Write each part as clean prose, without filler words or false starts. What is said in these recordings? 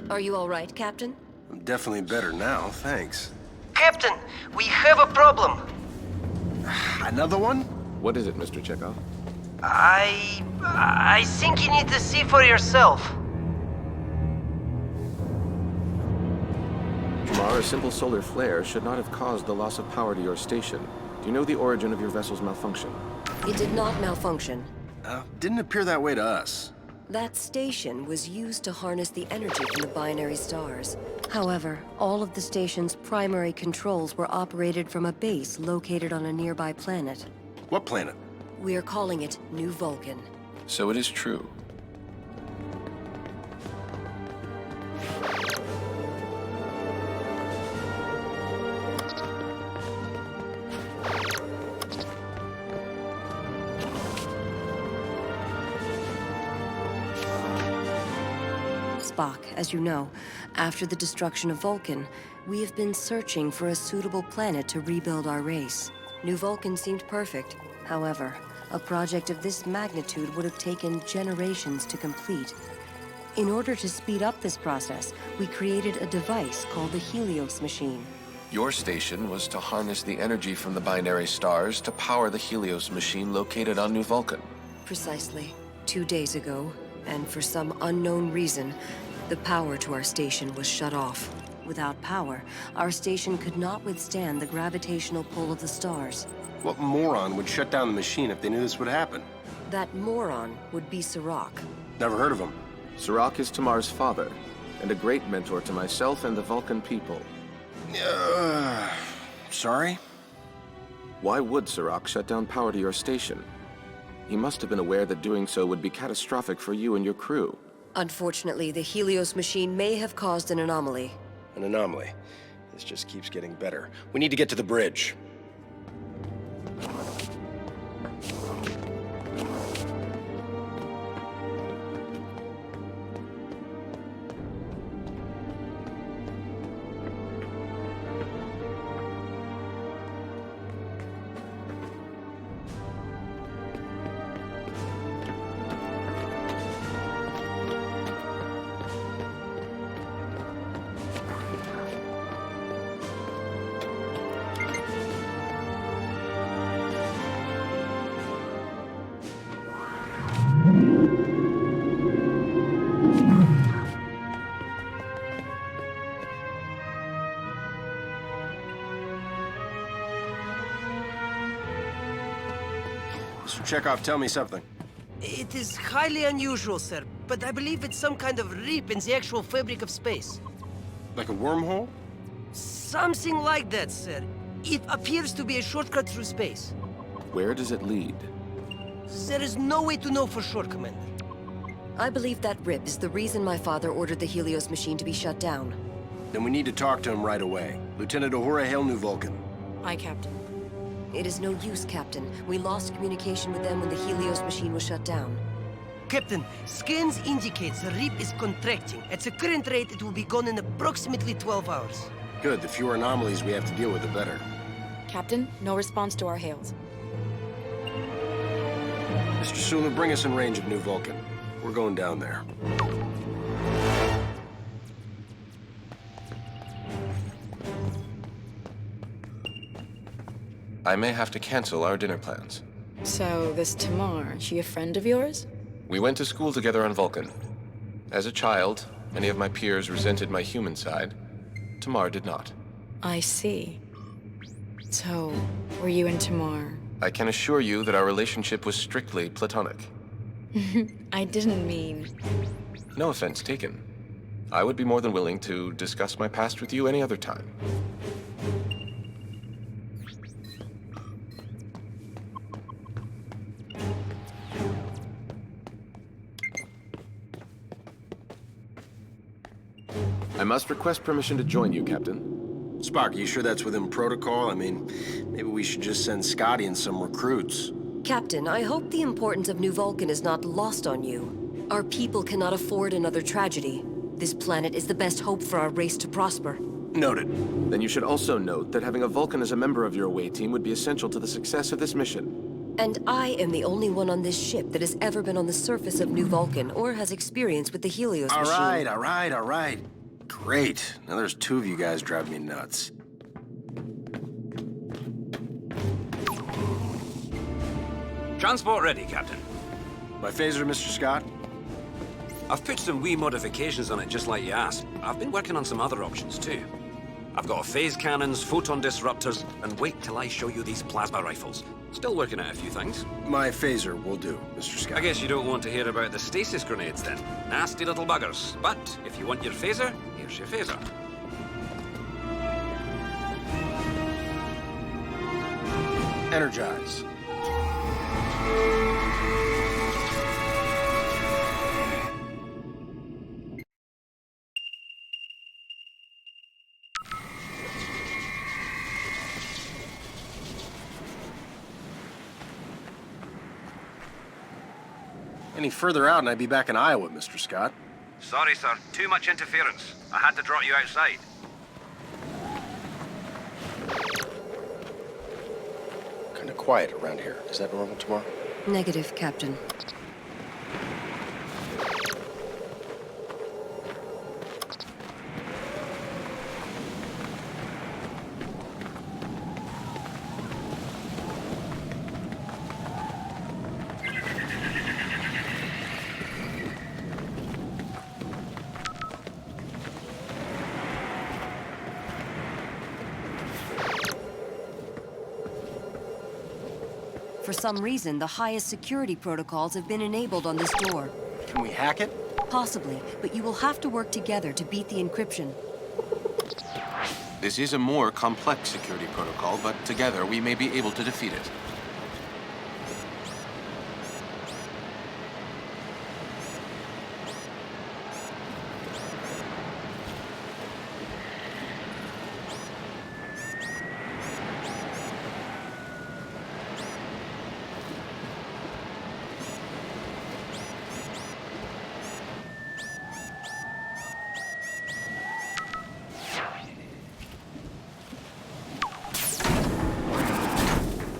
Are you all right, Captain? I'm definitely better now, thanks. Captain, we have a problem. Another one? What is it, Mr. Chekhov? I think you need to see for yourself. Tomorrow, a simple solar flare should not have caused the loss of power to your station. Do you know the origin of your vessel's malfunction? It did not malfunction. Didn't appear that way to us. That station was used to harness the energy from the binary stars. However, all of the station's primary controls were operated from a base located on a nearby planet. What planet? We are calling it New Vulcan. So it is true. Spock, as you know, after the destruction of Vulcan, we have been searching for a suitable planet to rebuild our race. New Vulcan seemed perfect. However, a project of this magnitude would have taken generations to complete. In order to speed up this process, we created a device called the Helios machine. Your station was to harness the energy from the binary stars to power the Helios machine located on New Vulcan. Precisely. 2 days ago, and for some unknown reason, the power to our station was shut off. Without power, our station could not withstand the gravitational pull of the stars. What moron would shut down the machine if they knew this would happen? That moron would be Sirach. Never heard of him. Sirach is Tamar's father, and a great mentor to myself and the Vulcan people. Sorry? Why would Sirach shut down power to your station? He must have been aware that doing so would be catastrophic for you and your crew. Unfortunately, the Helios machine may have caused an anomaly. An anomaly. This just keeps getting better. We need to get to the bridge. Mr. Chekhov, tell me something. It is highly unusual, sir, but I believe it's some kind of rip in the actual fabric of space. Like a wormhole? Something like that, sir. It appears to be a shortcut through space. Where does it lead? There is no way to know for sure, Commander. I believe that rip is the reason my father ordered the Helios machine to be shut down. Then we need to talk to him right away. Lieutenant Uhura, hail New Vulcan. Aye, Captain. It is no use, Captain. We lost communication with them when the Helios machine was shut down. Captain, scans indicate the rip is contracting. At the current rate, it will be gone in approximately 12 hours. Good, the fewer anomalies we have to deal with, the better. Captain, no response to our hails. Mr. Sula, bring us in range of New Vulcan. We're going down there. I may have to cancel our dinner plans. So, this Tamar, she a friend of yours? We went to school together on Vulcan. As a child, many of my peers resented my human side. Tamar did not. I see. So, were you and Tamar? I can assure you that our relationship was strictly platonic. I didn't mean... No offense taken. I would be more than willing to discuss my past with you any other time. I must request permission to join you, Captain. Spock, you sure that's within protocol? I mean, maybe we should just send Scotty and some recruits. Captain, I hope the importance of New Vulcan is not lost on you. Our people cannot afford another tragedy. This planet is the best hope for our race to prosper. Noted. Then you should also note that having a Vulcan as a member of your away team would be essential to the success of this mission. And I am the only one on this ship that has ever been on the surface of New Vulcan or has experience with the Helios machine. All right. Great. Now there's two of you guys driving me nuts. Transport ready, Captain. My phaser, Mr. Scott? I've put some wee modifications on it just like you asked. I've been working on some other options too. I've got phase cannons, photon disruptors, and wait till I show you these plasma rifles. Still working out a few things. My phaser will do, Mr. Scott. I guess you don't want to hear about the stasis grenades then. Nasty little buggers. But if you want your phaser, here's your phaser. Energize. Any further out and I'd be back in Iowa, Mr. Scott. Sorry, sir. Too much interference. I had to drop you outside. Kind of quiet around here. Is that normal tomorrow? Negative, Captain. For some reason, the highest security protocols have been enabled on this door. Can we hack it? Possibly, but you will have to work together to beat the encryption. This is a more complex security protocol, but together we may be able to defeat it.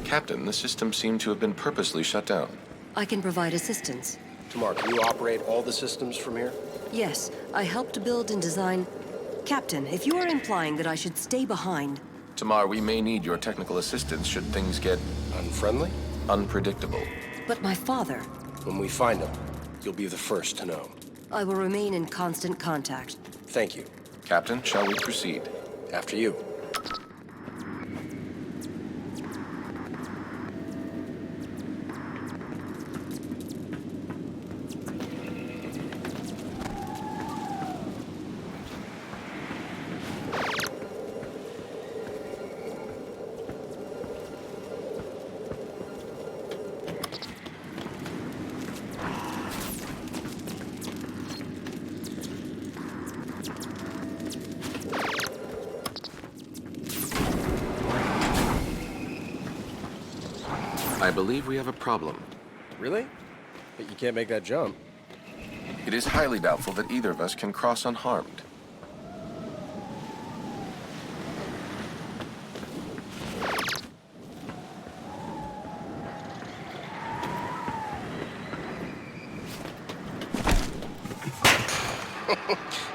Captain, the system seemed to have been purposely shut down. I can provide assistance. Tamar, can you operate all the systems from here? Yes, I helped build and design... Captain, if you are implying that I should stay behind... Tamar, we may need your technical assistance should things get Unfriendly? unpredictable. But my father... When we find him, you'll be the first to know. I will remain in constant contact. Thank you. Captain, shall we proceed? After you. I believe we have a problem. Really? But you can't make that jump. It is highly doubtful that either of us can cross unharmed.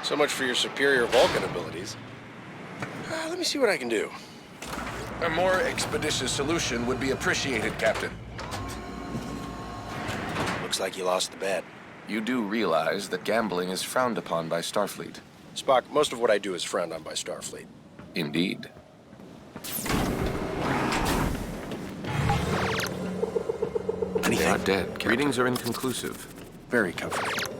So much for your superior Vulcan abilities. Let me see what I can do. A more expeditious solution would be appreciated, Captain. Looks like you lost the bet. You do realize that gambling is frowned upon by Starfleet. Spock, most of what I do is frowned on by Starfleet. Indeed. They are dead, Captain. Readings are inconclusive. Very comforting.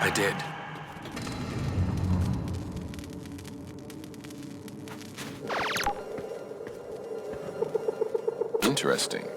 I did. Interesting.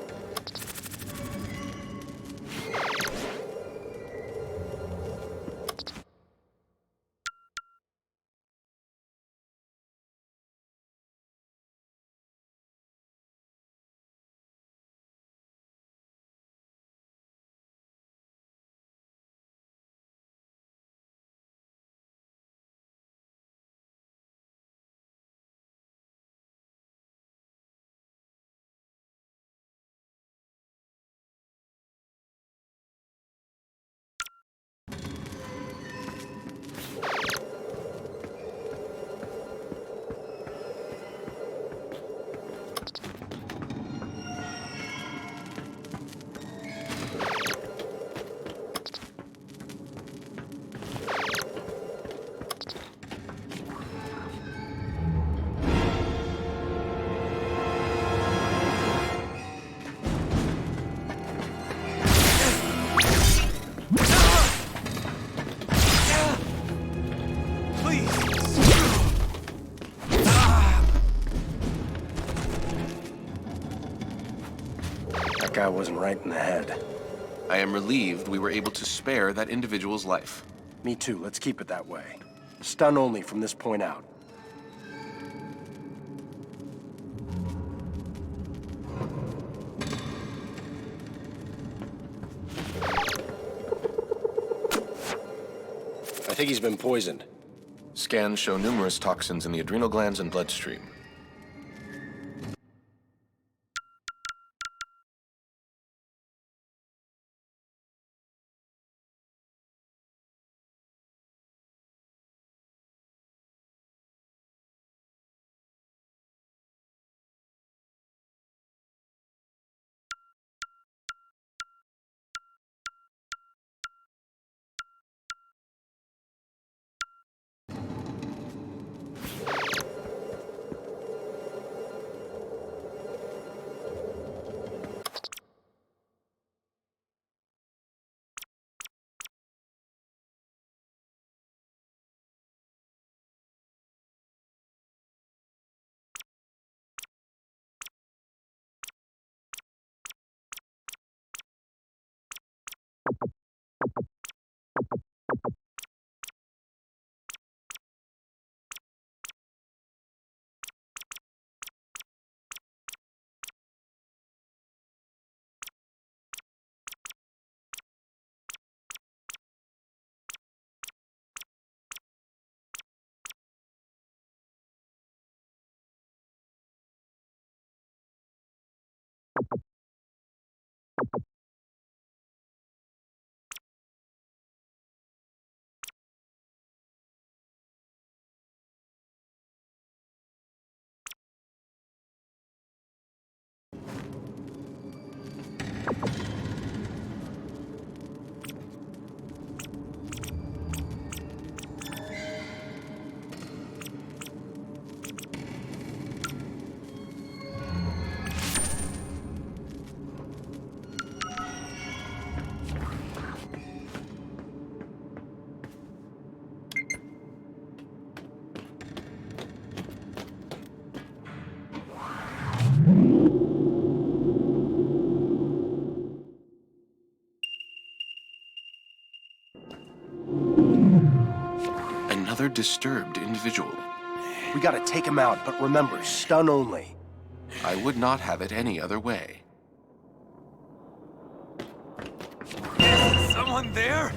That guy wasn't right in the head. I am relieved we were able to spare that individual's life. Me too. Let's keep it that way. Stun only from this point out. I think he's been poisoned. Scans show numerous toxins in the adrenal glands and bloodstream. Another disturbed individual. We gotta take him out, but remember, stun only. I would not have it any other way. Someone there?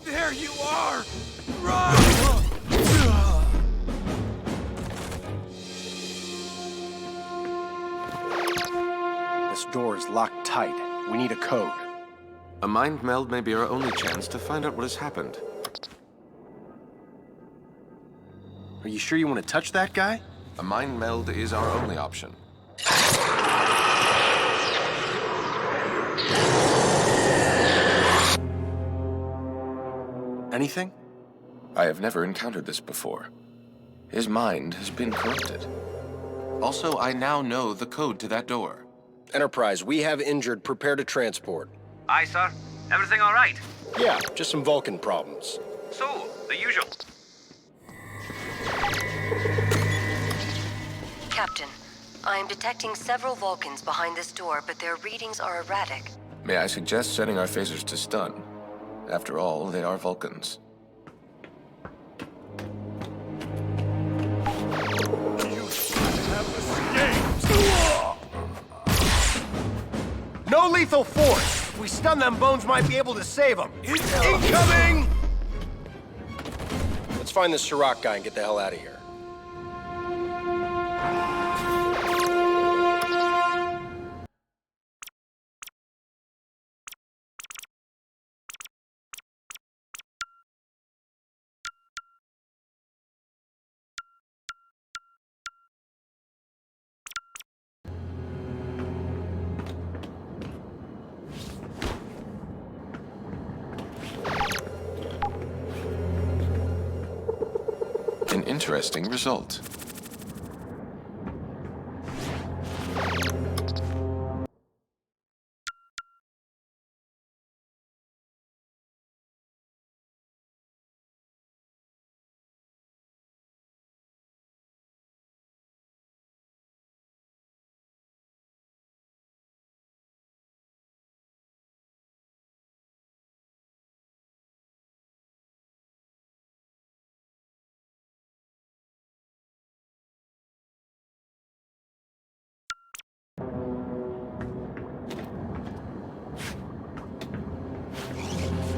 There you are! Run! This door is locked tight. We need a code. A mind meld may be our only chance to find out what has happened. Are you sure you want to touch that guy? A mind meld is our only option. Anything? I have never encountered this before. His mind has been corrupted. Also, I now know the code to that door. Enterprise, we have injured. Prepare to transport. Aye, sir. Everything all right? Yeah, just some Vulcan problems. So, the usual. Captain, I am detecting several Vulcans behind this door, but their readings are erratic. May I suggest setting our phasers to stun? After all, they are Vulcans. No lethal force! If we stun them, Bones might be able to save them. Incoming! Let's find this Sirach guy and get the hell out of here. An interesting result.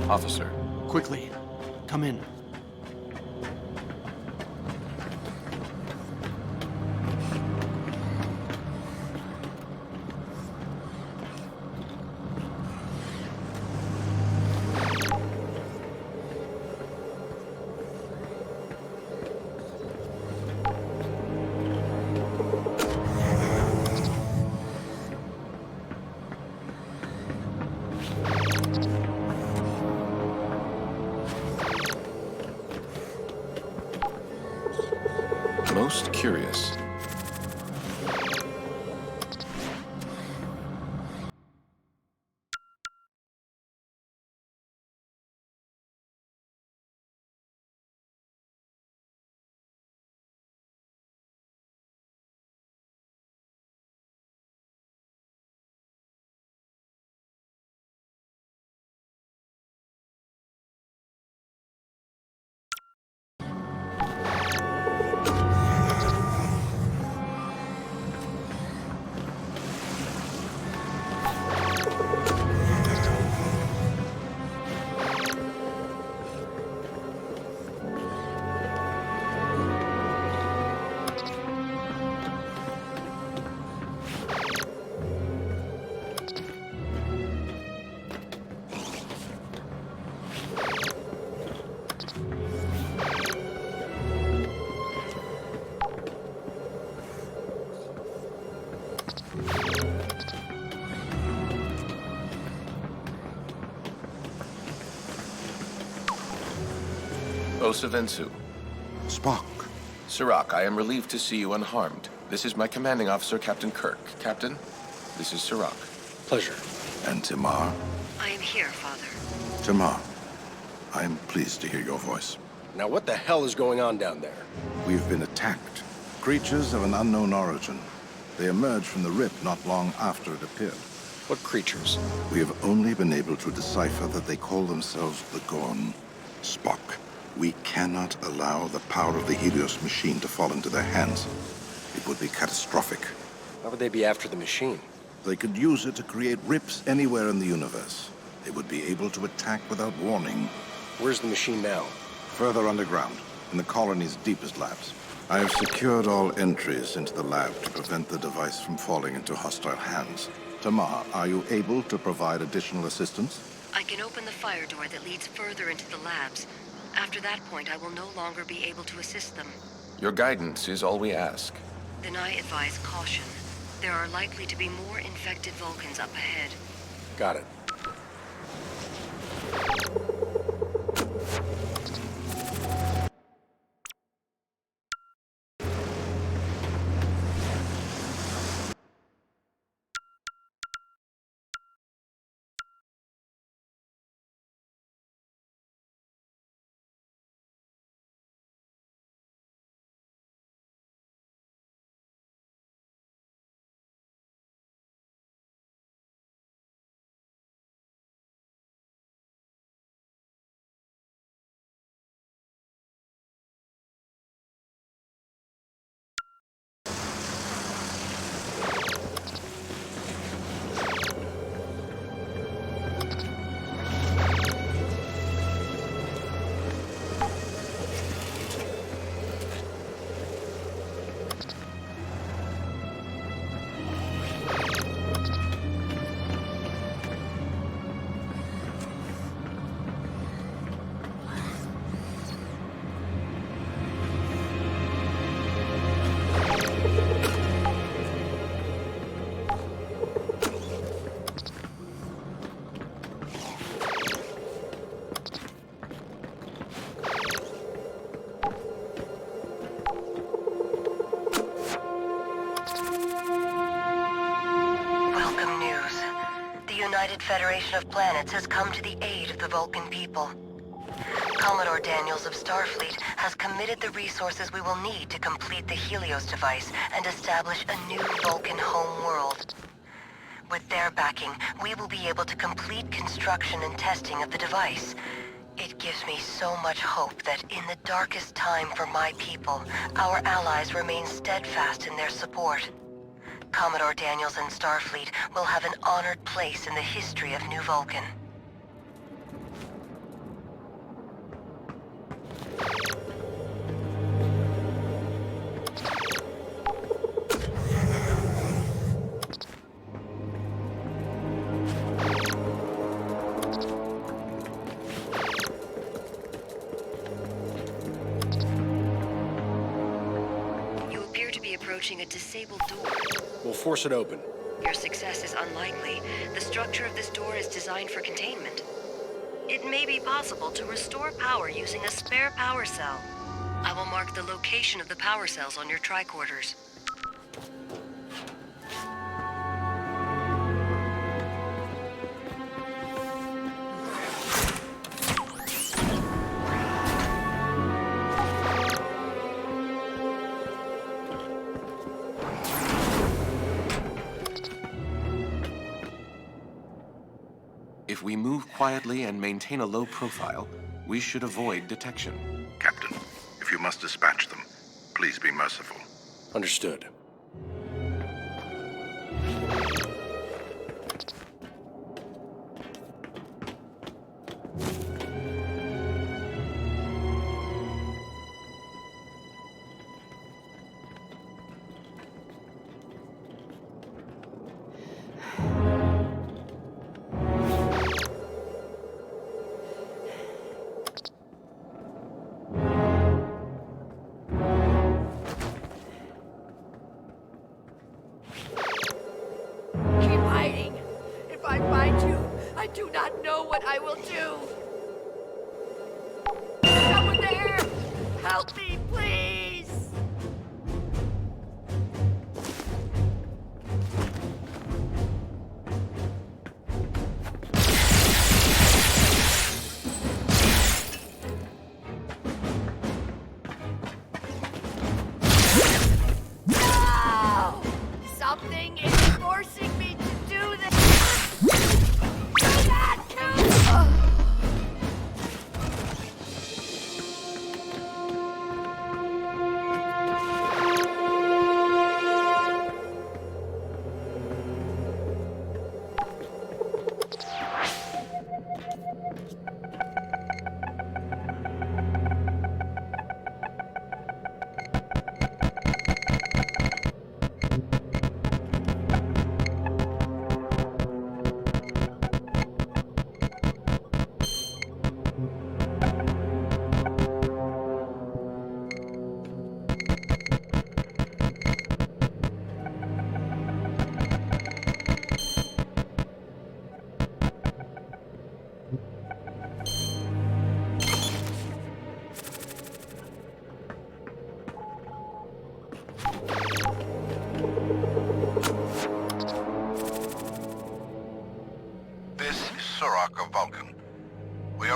Officer. Quickly, come in. Most curious. Osavensu. Spock. Sirach, I am relieved to see you unharmed. This is my commanding officer, Captain Kirk. Captain, this is Sirach. Pleasure. And Tamar. I am here, Father. Tamar, I am pleased to hear your voice. Now what the hell is going on down there? We've been attacked. Creatures of an unknown origin. They emerged from the rip not long after it appeared. What creatures? We have only been able to decipher that they call themselves the Gorn. Spock, we cannot allow the power of the Helios machine to fall into their hands. It would be catastrophic. Why would they be after the machine? They could use it to create rips anywhere in the universe. They would be able to attack without warning. Where's the machine now? Further underground, in the colony's deepest labs. I have secured all entries into the lab to prevent the device from falling into hostile hands. Tamar, are you able to provide additional assistance? I can open the fire door that leads further into the labs. After that point, I will no longer be able to assist them. Your guidance is all we ask. Then I advise caution. There are likely to be more infected Vulcans up ahead. Got it. United Federation of Planets has come to the aid of the Vulcan people. Commodore Daniels of Starfleet has committed the resources we will need to complete the Helios device and establish a new Vulcan home world. With their backing, we will be able to complete construction and testing of the device. It gives me so much hope that in the darkest time for my people, our allies remain steadfast in their support. Commodore Daniels and Starfleet will have an honored place in the history of New Vulcan. Approaching a disabled door. We'll force it open. Your success is unlikely. The structure of this door is designed for containment. It may be possible to restore power using a spare power cell. I will mark the location of the power cells on your tricorders. If we move quietly and maintain a low profile, we should avoid detection. Captain, if you must dispatch them, please be merciful. Understood.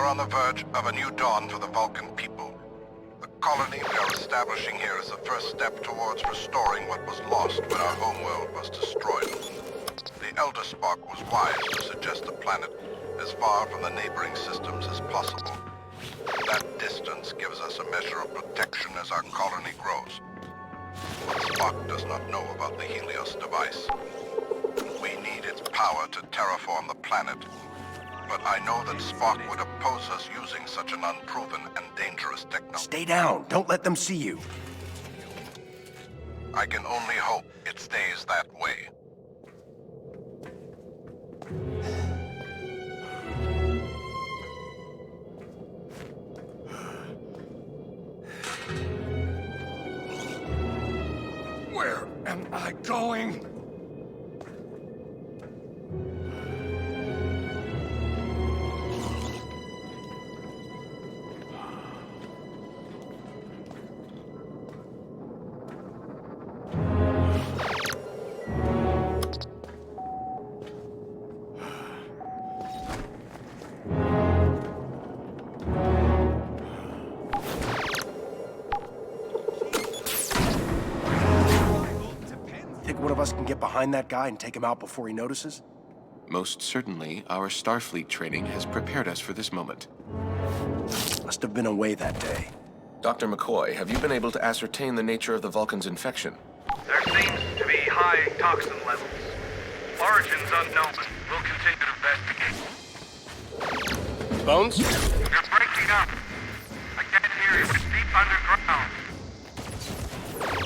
On the verge of a new dawn for the Vulcan people. The colony we are establishing here is the first step towards restoring what was lost when our homeworld was destroyed. The elder Spock was wise to suggest a planet as far from the neighboring systems as possible. That distance gives us a measure of protection as our colony grows. What Spock does not know about the Helios device. We need its power to terraform the planet. But I know that Spock would oppose us using such an unproven and dangerous technology. Stay down. Don't let them see you. I can only hope it stays that way. Where am I going? of us can get behind that guy and take him out before he notices? Most certainly, our Starfleet training has prepared us for this moment. Must have been away that day. Dr. McCoy, have you been able to ascertain the nature of the Vulcan's infection? There seems to be high toxin levels. Origins unknown. We'll continue to investigate. Bones? You're breaking up. I can't hear you. It's deep underground.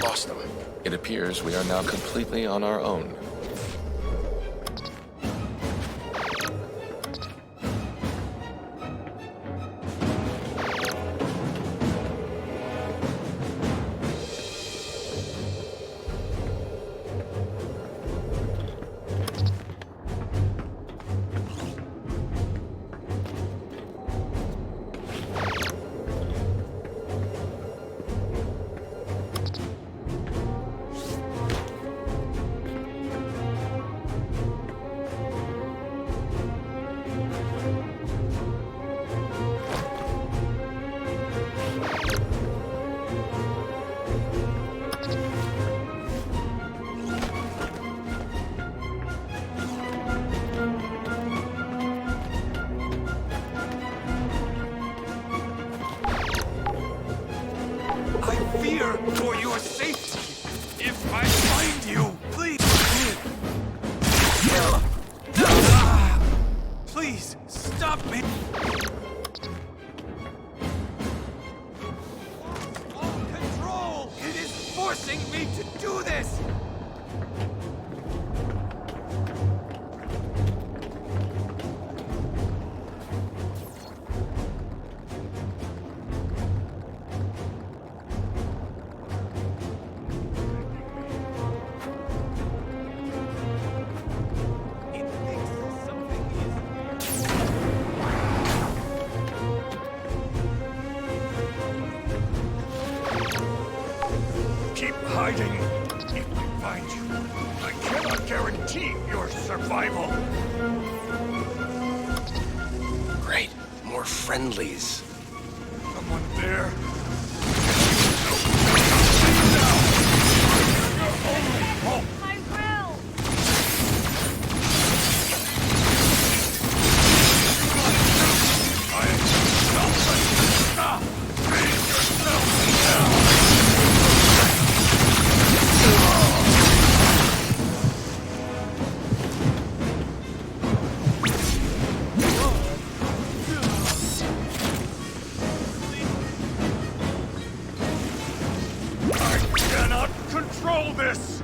Lost him. It appears we are now completely on our own. I fear for your safety. If I find you, please. Please, stop me. All control! It is forcing me to do this! It thinks something is... Keep hiding. If I find you, I cannot guarantee your survival. Great. More friendlies. Someone there? Your only hope. I will! I am not letting you stop. Raise yourself now. I cannot control this!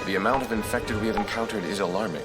The amount of infected we have encountered is alarming.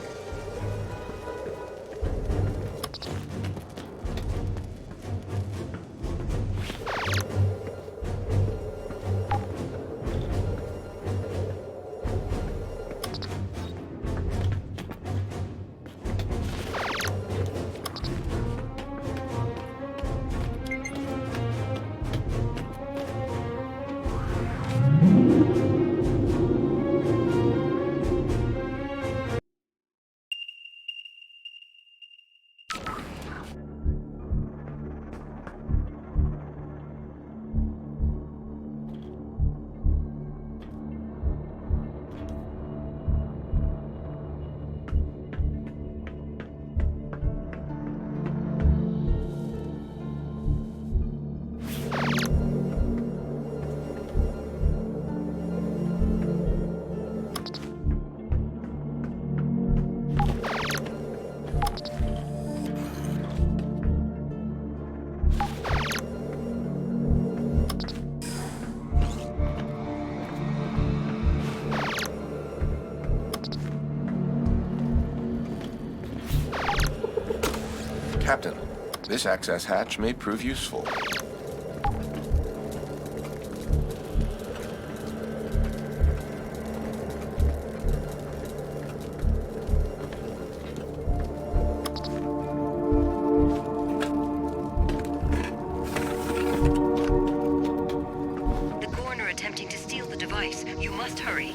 Captain, this access hatch may prove useful. The Gorn are attempting to steal the device. You must hurry.